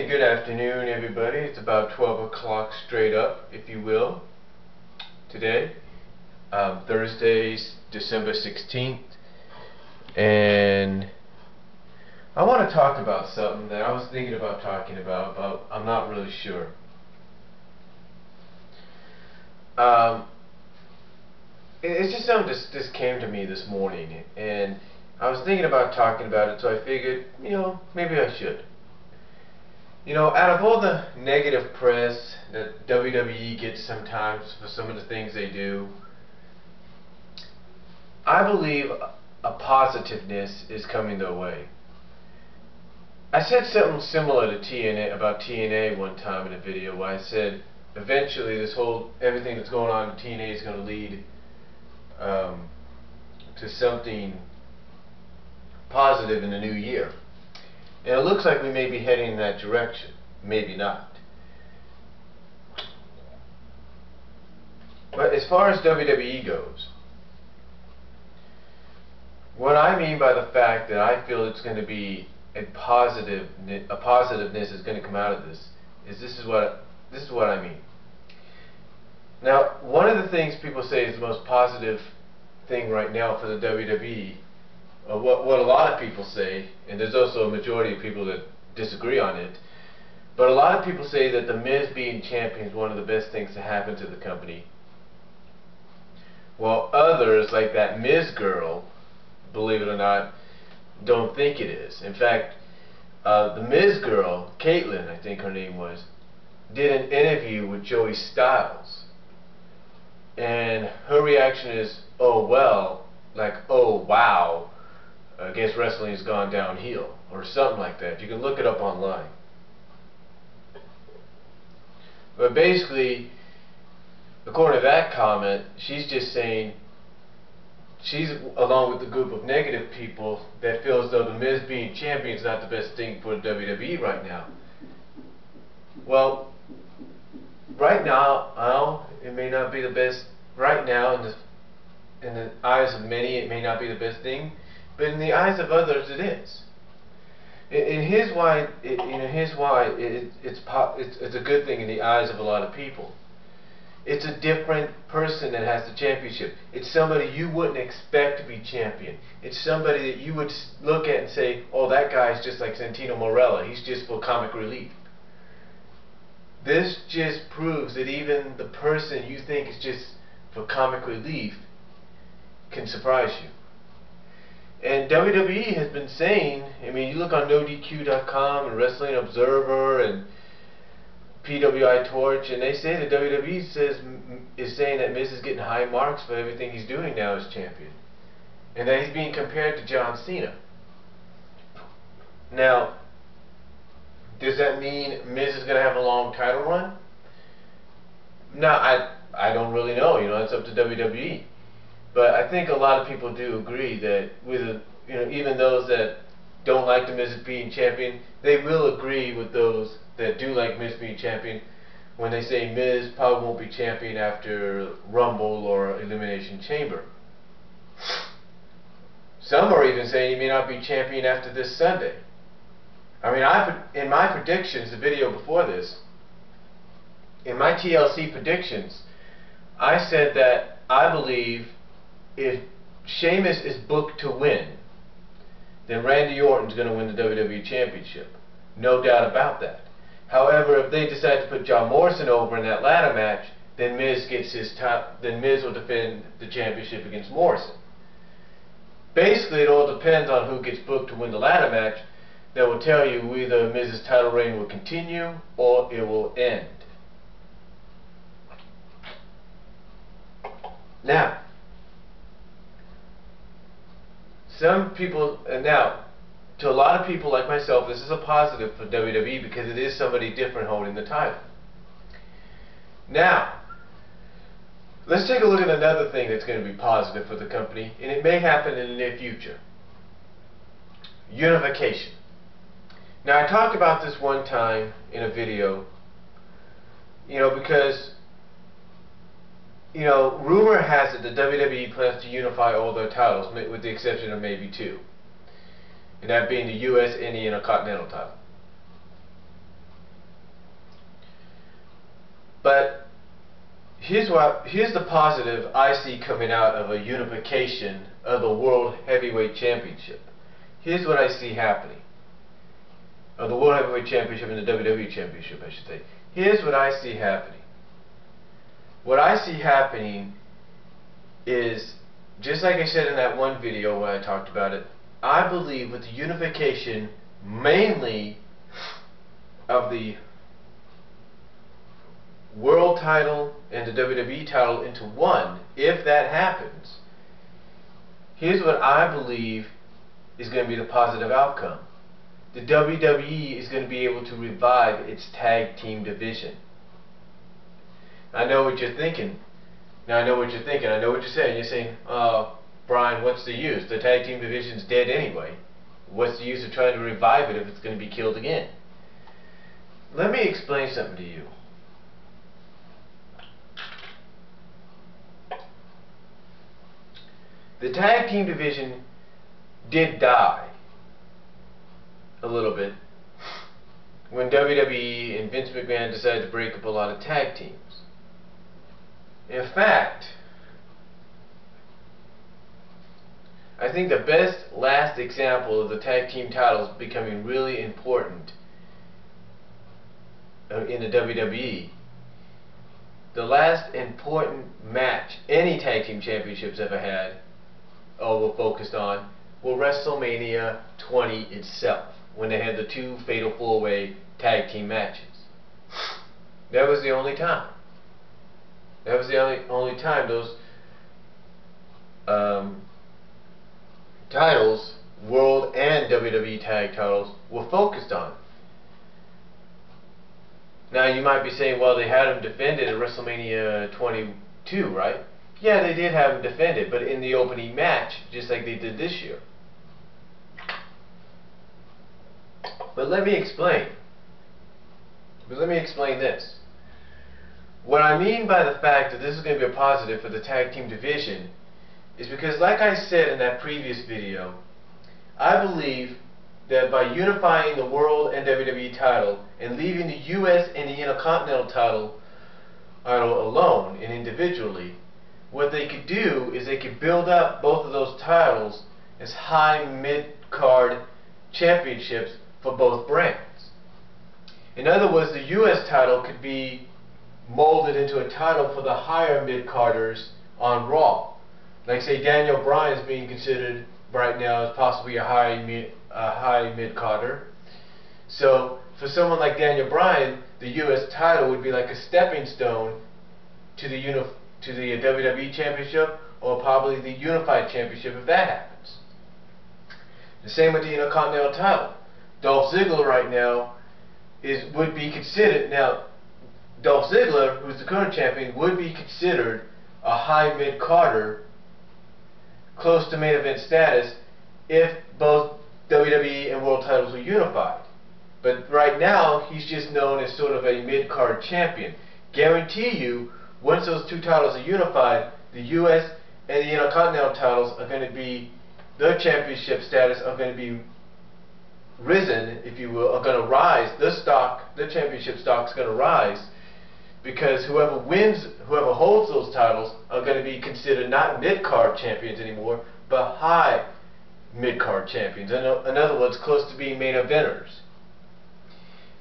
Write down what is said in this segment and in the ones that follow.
Hey, good afternoon, everybody. It's about 12 o'clock straight up, if you will, today. Thursday's December 16th. And I want to talk about something that I was thinking about talking about, but I'm not really sure. It's just something that just came to me this morning, and I was thinking about talking about it, so I figured, maybe I should. Out of all the negative press that WWE gets sometimes for some of the things they do, I believe a positiveness is coming their way. I said something similar to TNA about TNA one time in a video where I said eventually everything that's going on in TNA is going to lead to something positive in the new year. And it looks like we may be heading in that direction. Maybe not. But as far as WWE goes, what I mean by the fact that I feel it's going to be a positiveness is going to come out of this is what I mean. Now, one of the things people say is the most positive thing right now for the WWE, what a lot of people say, and there's also a majority of people that disagree on it, but a lot of people say that The Miz being champion is one of the best things to happen to the company, while others, like that Miz girl, believe it or not, don't think it is. In fact, the Miz girl, Caitlyn, I think her name was, did an interview with Joey Styles, and her reaction is, oh well, like, oh wow, I guess wrestling has gone downhill, or something like that. You can look it up online. But basically, according to that comment, she's just saying she's along with the group of negative people that feel as though The Miz being champion is not the best thing for WWE right now. Well, right now, it may not be the best. Right now, in the eyes of many, it may not be the best thing, but in the eyes of others, it is. And here's why. It's a good thing in the eyes of a lot of people. It's a different person that has the championship. It's somebody you wouldn't expect to be champion. It's somebody that you would look at and say, oh, that guy's just like Santino Marella. He's just for comic relief. This just proves that even the person you think is just for comic relief can surprise you. And WWE has been saying, I mean, you look on NoDQ.com and Wrestling Observer and PWI Torch, and they say that WWE is saying that Miz is getting high marks for everything he's doing now as champion, and that he's being compared to John Cena. Now, does that mean Miz is going to have a long title run? No, I don't really know. It's up to WWE. But I think a lot of people do agree that even those that don't like the Miz being champion, they will agree with those that do like Miz being champion when they say Miz probably won't be champion after Rumble or Elimination Chamber. Some are even saying he may not be champion after this Sunday. I mean, in my predictions, the video before this, in my TLC predictions, I said that I believe if Sheamus is booked to win, then Randy Orton's going to win the WWE Championship. No doubt about that. However, if they decide to put John Morrison over in that ladder match, then Miz will defend the championship against Morrison. Basically, it all depends on who gets booked to win the ladder match. That will tell you either Miz's title reign will continue or it will end. Now, to a lot of people like myself, this is a positive for WWE because it is somebody different holding the title. Now, let's take a look at another thing that's going to be positive for the company, and it may happen in the near future. Unification. Now, I talked about this one time in a video, because rumor has it that WWE plans to unify all their titles, with the exception of maybe two. And that being the US, Intercontinental title. here's the positive I see coming out of a unification of the World Heavyweight Championship. Here's what I see happening. Of the World Heavyweight Championship and the WWE Championship, I should say. Here's what I see happening. What I see happening is, just like I said in that one video when I talked about it, I believe with the unification mainly of the world title and the WWE title into one, if that happens, here's what I believe is going to be the positive outcome. The WWE is going to be able to revive its tag team division. I know what you're thinking. Now I know what you're thinking. I know what you're saying. You're saying, Brian, what's the use? The tag team division's dead anyway. What's the use of trying to revive it if it's going to be killed again? Let me explain something to you. The tag team division did die a little bit when WWE and Vince McMahon decided to break up a lot of tag teams. In fact, I think the best last example of the tag team titles becoming really important in the WWE, the last important match any tag team championships ever had were focused on were WrestleMania 20 itself, when they had the two Fatal 4-Way tag team matches. That was the only time. That was the only time those titles, World and WWE tag titles, were focused on. Now you might be saying, well, they had them defended at WrestleMania 22, right? Yeah, they did have them defended, but in the opening match, just like they did this year. But let me explain. This. What I mean by the fact that this is going to be a positive for the tag team division is because, like I said in that previous video, I believe that by unifying the World and WWE title and leaving the US and the Intercontinental title alone and individually, what they could do is they could build up both of those titles as high mid-card championships for both brands. In other words, the US title could be molded into a title for the higher mid-carders on Raw. Like, say, Daniel Bryan is being considered right now as possibly a high mid-carder. So for someone like Daniel Bryan, the US title would be like a stepping stone to the WWE Championship, or probably the Unified Championship if that happens. The same with the Intercontinental title. Dolph Ziggler right now would be considered, now Dolph Ziggler, who's the current champion, would be considered a high mid-carder, close to main event status, if both WWE and World titles were unified. But right now, he's just known as sort of a mid-card champion. Guarantee you, once those two titles are unified, the US and the Intercontinental titles are going to be, their championship status are going to be risen, if you will, are going to rise. The championship stock is going to rise, because whoever holds those titles are going to be considered not mid-card champions anymore, but high mid-card champions. In other words, close to being main eventers.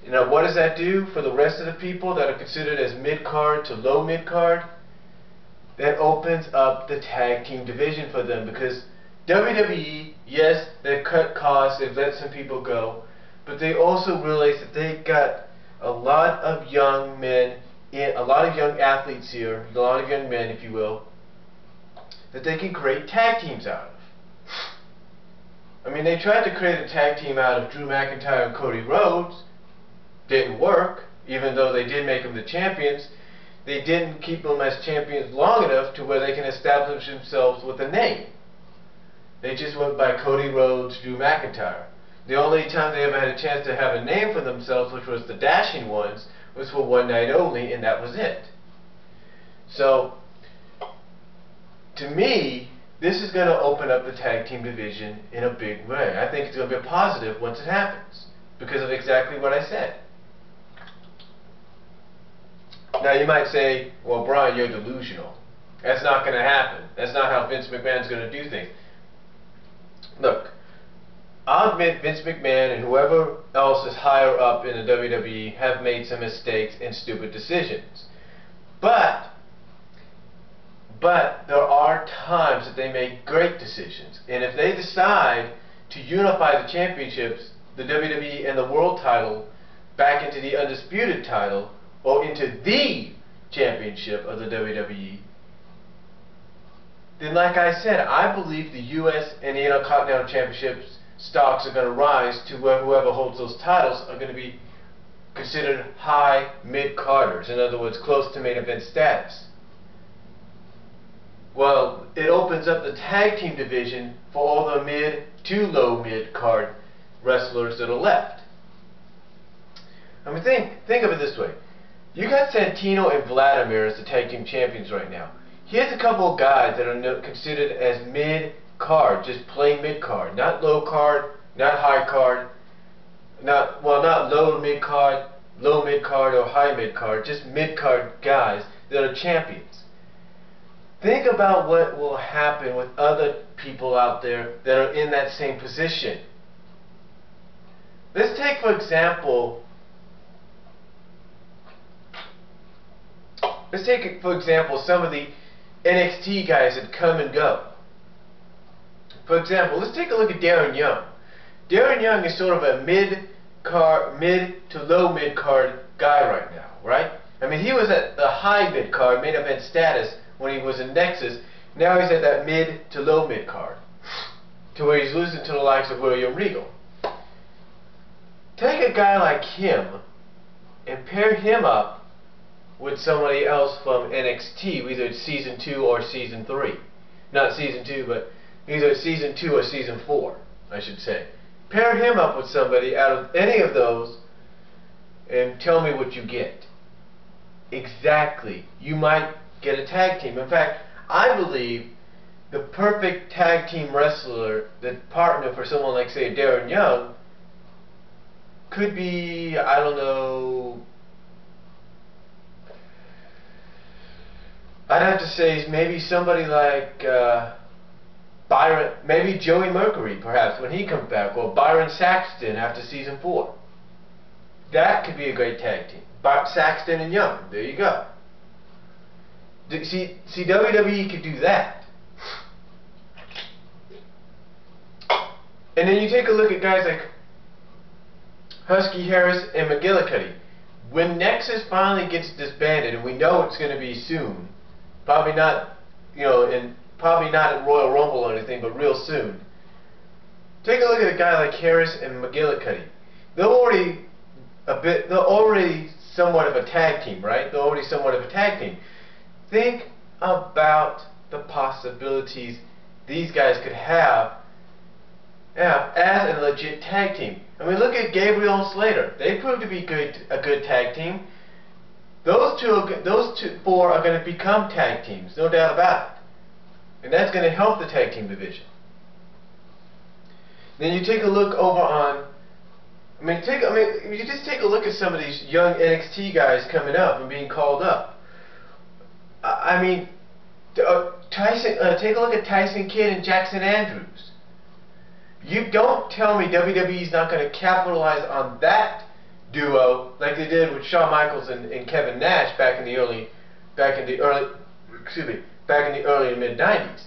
You know, what does that do for the rest of the people that are considered as mid-card to low mid-card? That opens up the tag team division for them, because WWE, yes, they've cut costs, they've let some people go, but they also realize that they've got a lot of young men, a lot of young athletes here, a lot of young men, if you will, that they can create tag teams out of. I mean, they tried to create a tag team out of Drew McIntyre and Cody Rhodes. Didn't work, even though they did make them the champions. They didn't keep them as champions long enough to where they can establish themselves with a name. They just went by Cody Rhodes, Drew McIntyre. The only time they ever had a chance to have a name for themselves, which was the Dashing Ones, was for one night only, and that was it. So, to me, this is going to open up the tag team division in a big way. I think it's going to be a positive once it happens, because of exactly what I said. Now you might say, well, Brian, you're delusional. That's not going to happen. That's not how Vince McMahon's going to do things. Look, I'll admit Vince McMahon and whoever else is higher up in the WWE have made some mistakes and stupid decisions. But there are times that they make great decisions. And if they decide to unify the championships, the WWE and the world title, back into the undisputed title, or into the championship of the WWE, then like I said, I believe the US and the Intercontinental Championships stocks are going to rise to where whoever holds those titles are going to be considered high mid-carders. In other words, close to main event status. Well, it opens up the tag team division for all the mid to low mid-card wrestlers that are left. I mean, think of it this way. You got Santino and Vladimir as the tag team champions right now. Here's a couple of guys that are considered as mid-card, just plain mid-card, not low-card, not high-card, not low mid-card, or high mid-card, just mid-card guys that are champions. Think about what will happen with other people out there that are in that same position. Let's take, for example, some of the NXT guys that come and go. For example, let's take a look at Darren Young. Darren Young is sort of a mid to low mid-card guy right now, right? I mean, he was at the high mid-card, main event status when he was in Nexus. Now he's at that mid to low mid-card, to where he's losing to the likes of William Regal. Take a guy like him and pair him up with somebody else from NXT, either Season 2 or Season 3. Not Season 2, but either Season 2 or Season 4, I should say. Pair him up with somebody out of any of those and tell me what you get. Exactly. You might get a tag team. In fact, I believe the perfect tag team wrestler, the partner for someone like, say, Darren Young, could be, I don't know, I'd have to say maybe somebody like Byron, maybe Joey Mercury, perhaps, when he comes back, or Byron Saxton after Season 4. That could be a great tag team. Saxton and Young, there you go. See, WWE could do that. And then you take a look at guys like Husky Harris and McGillicuddy. When Nexus finally gets disbanded, and we know it's going to be soon, probably not, probably not at Royal Rumble or anything, but real soon. Take a look at a guy like Harris and McGillicuddy. They're already somewhat of a tag team, right? They're already somewhat of a tag team. Think about the possibilities these guys could have as a legit tag team. I mean, look at Gabriel and Slater. They proved to be a good tag team. Those four are going to become tag teams, no doubt about it. And that's going to help the tag team division. Then you take a look over on, you just take a look at some of these young NXT guys coming up and being called up. I mean, take a look at Tyson Kidd and Jackson Andrews. You don't tell me WWE's not going to capitalize on that duo like they did with Shawn Michaels and Kevin Nash back in the early and mid 90s.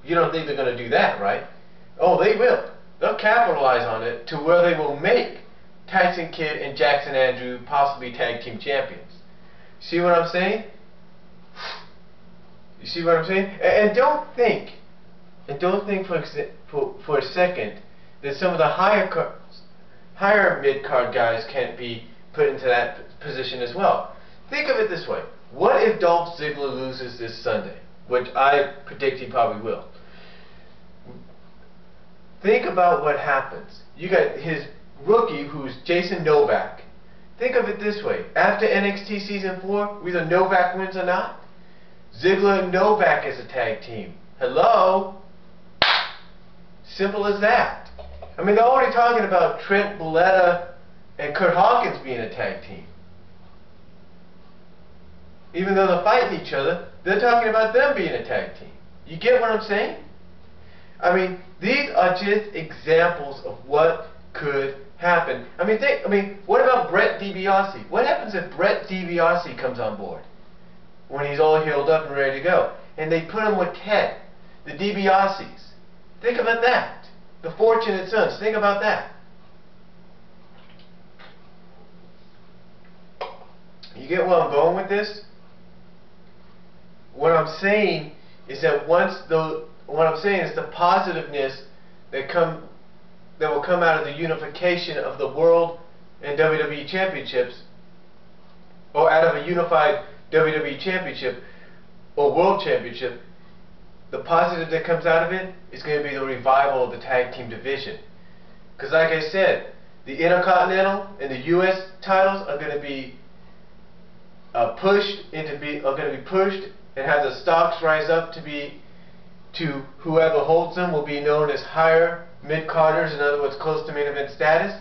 You don't think they're going to do that, right? Oh, they will. They'll capitalize on it to where they will make Tyson Kidd and Jackson Andrews possibly tag team champions. See what I'm saying? You see what I'm saying? And don't think for a second that some of the higher mid-card guys can't be put into that position as well. Think of it this way. What if Dolph Ziggler loses this Sunday? Which I predict he probably will. Think about what happens. You got his rookie, who's Jason Novak. Think of it this way. After NXT Season 4, whether Novak wins or not, Ziggler and Novak as a tag team. Hello? Simple as that. I mean, they're already talking about Trent Beretta and Kurt Hawkins being a tag team. Even though they're fighting each other, they're talking about them being a tag team. You get what I'm saying? I mean, these are just examples of what could happen. I mean, what about Brett DiBiase? What happens if Brett DiBiase comes on board when he's all healed up and ready to go, and they put him with Ted, the DiBiases? Think about that. The Fortunate Sons. Think about that. You get where I'm going with this? What I'm saying is that what I'm saying is the positiveness that will come out of the unification of the World and WWE Championships, or out of a unified WWE Championship or World Championship. The positive that comes out of it is going to be the revival of the tag team division. Because like I said, the Intercontinental and the U.S. titles are going to be pushed and have the stocks rise up to whoever holds them will be known as higher mid-carders, in other words, close to main event status.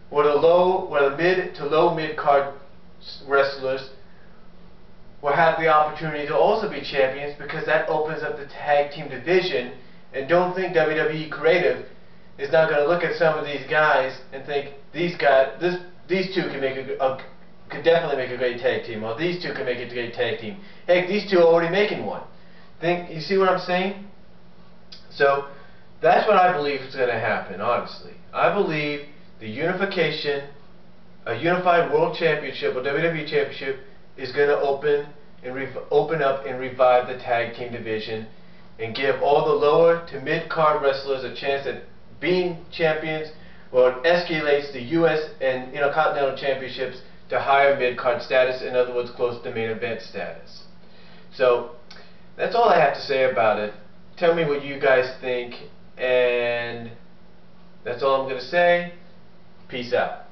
Where the mid to low mid-card wrestlers will have the opportunity to also be champions, because that opens up the tag team division. And don't think WWE Creative is not going to look at some of these guys and think these two could definitely make a great tag team, or these two can make a great tag team. Heck, these two are already making one. You see what I'm saying? So that's what I believe is going to happen, honestly. I believe the unification, a unified World Championship or WWE Championship, is going to open up and revive the tag team division and give all the lower to mid-card wrestlers a chance at being champions. Well, it escalates the U.S. and Intercontinental Championships to higher mid-card status, in other words, close to main event status. So that's all I have to say about it. Tell me what you guys think, and that's all I'm going to say. Peace out.